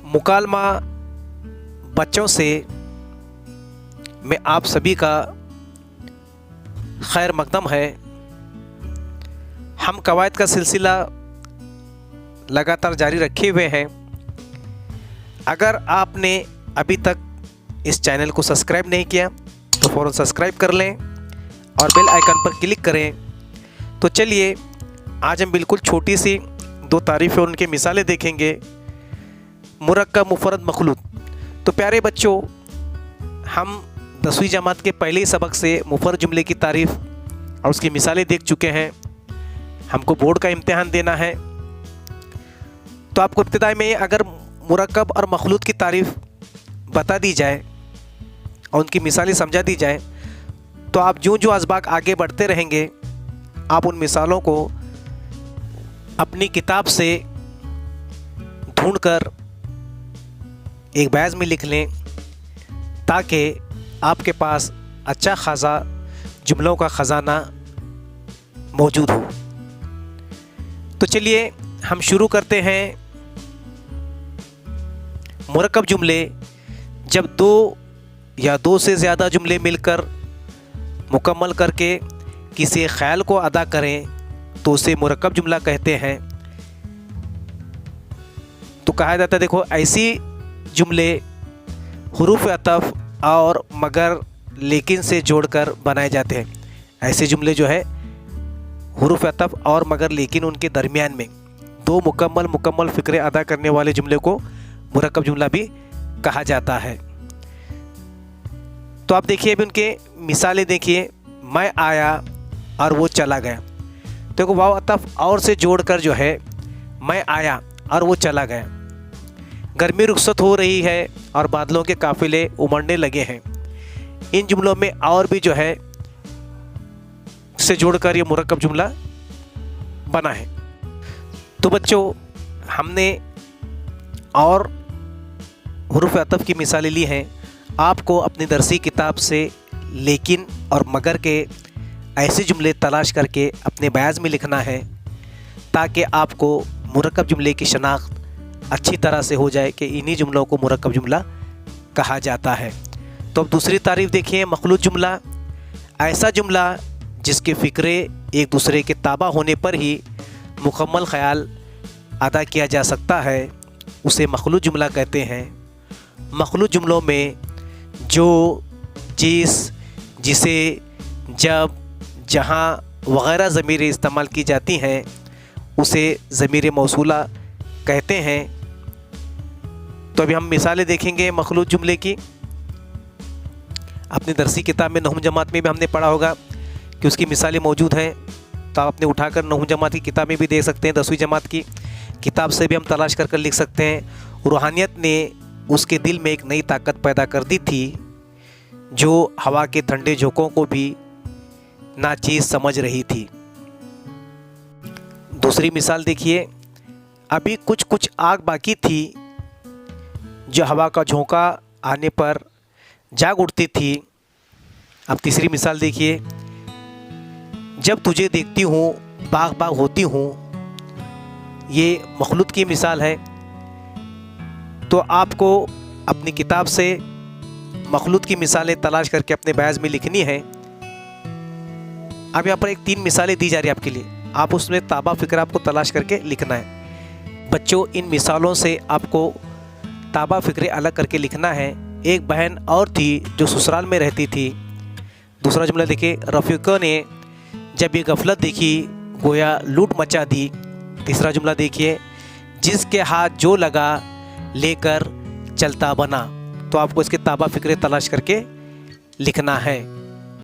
मुकालमा बच्चों से मैं आप सभी का खैर मकदम है। हम कवायद का सिलसिला लगातार जारी रखे हुए हैं। अगर आपने अभी तक इस चैनल को सब्सक्राइब नहीं किया तो फ़ौरन सब्सक्राइब कर लें और बेल आइकन पर क्लिक करें। तो चलिए आज हम बिल्कुल छोटी सी दो तारीफ़ें और उनकी मिसालें देखेंगे। मुरक्कब, मुफरद, मखलूत। तो प्यारे बच्चों, हम 10वीं जमात के पहले ही सबक से मुफरद जुमले की तारीफ़ और उसकी मिसालें देख चुके हैं। हमको बोर्ड का इम्तिहान देना है, तो आपको इब्तिदाई में अगर मुरक्कब और मखलूत की तारीफ़ बता दी जाए और उनकी मिसालें समझा दी जाए तो आप जो असबाक आगे बढ़ते रहेंगे, आप उन मिसालों को अपनी किताब से ढूंढकर एक बैज में लिख लें ताकि आपके पास अच्छा खासा जुमलों का ख़जाना मौजूद हो। तो चलिए हम शुरू करते हैं। मुरक्कब जुमले जब दो या दो से ज़्यादा जुमले मिलकर मुकम्मल करके किसी ख़याल को अदा करें तो उसे मुरक्कब जुमला कहते हैं। तो कहा जाता है, देखो, ऐसी जुमले हुरूफ अतफ़ और मगर लेकिन से जोड़कर बनाए जाते हैं। ऐसे जुमले जो है हुरूफ अतफ़ और मगर लेकिन उनके दरमियान में दो मुकम्मल फ़िक्रे अदा करने वाले जुमले को मुरक्कब जुमला भी कहा जाता है। तो आप देखिए, अभी उनके मिसालें देखिए। मैं आया और वो चला गया। देखो, वाव अतफ़ और से जोड़कर जो है मैं आया और वो चला गया। गर्मी रुखसत हो रही है और बादलों के काफ़िले उमड़ने लगे हैं। इन जुमलों में और भी जो है से जोड़कर ये मुरक्कब जुमला बना है। तो बच्चों, हमने और हुरूफ अतफ़ की मिसालें ली हैं। आपको अपनी दरसी किताब से लेकिन और मगर के ऐसे जुमले तलाश करके अपने बयाज़ में लिखना है ताकि आपको मुरक्कब जुमले की शनाख्त अच्छी तरह से हो जाए कि इन्हीं जुमलों को मुरक्कब जुमला कहा जाता है। तो अब दूसरी तारीफ़ देखिए, मखलूत जुमला। ऐसा जुमला जिसके फ़िक्रे एक दूसरे के ताबा होने पर ही मुकम्मल ख़याल अदा किया जा सकता है, उसे मखलूत जुमला कहते हैं। मखलूत जुमलों में जो, जिस, जिसे, जब, जहाँ वग़ैरह ज़मीरें इस्तेमाल की जाती हैं उसे ज़मीर मौसूला कहते हैं। तो अभी हम मिसालें देखेंगे मखलूत जुमले की। अपनी दरसी किताब में नहुम जमात में भी हमने पढ़ा होगा कि उसकी मिसालें मौजूद हैं। तो आप अपने उठाकर नहुम जमात की किताब में भी देख सकते हैं। 10वीं जमात की किताब से भी हम तलाश कर लिख सकते हैं। रूहानियत ने उसके दिल में एक नई ताकत पैदा कर दी थी जो हवा के ठंडे झोंकों को भी नाचीज़ समझ रही थी। दूसरी मिसाल देखिए, अभी कुछ कुछ आग बाकी थी जो हवा का झोंका आने पर जाग उठती थी। अब तीसरी मिसाल देखिए, जब तुझे देखती हूँ बाग बाग होती हूँ। ये मखलूत की मिसाल है। तो आपको अपनी किताब से मखलूत की मिसालें तलाश करके अपने बयाज़ में लिखनी है। अब यहाँ पर एक 3 मिसालें दी जा रही है आपके लिए। आप उसमें ताबा फ़िक्र आपको तलाश करके लिखना है। बच्चों, इन मिसालों से आपको ताबा फ़िक्रे अलग करके लिखना है। एक बहन और थी जो ससुराल में रहती थी। दूसरा जुमला देखिए, रफ़ीक़ों ने जब ये गफलत देखी गोया लूट मचा दी। तीसरा जुमला देखिए, जिसके हाथ जो लगा लेकर चलता बना। तो आपको इसके ताबा फ़िक्रे तलाश करके लिखना है।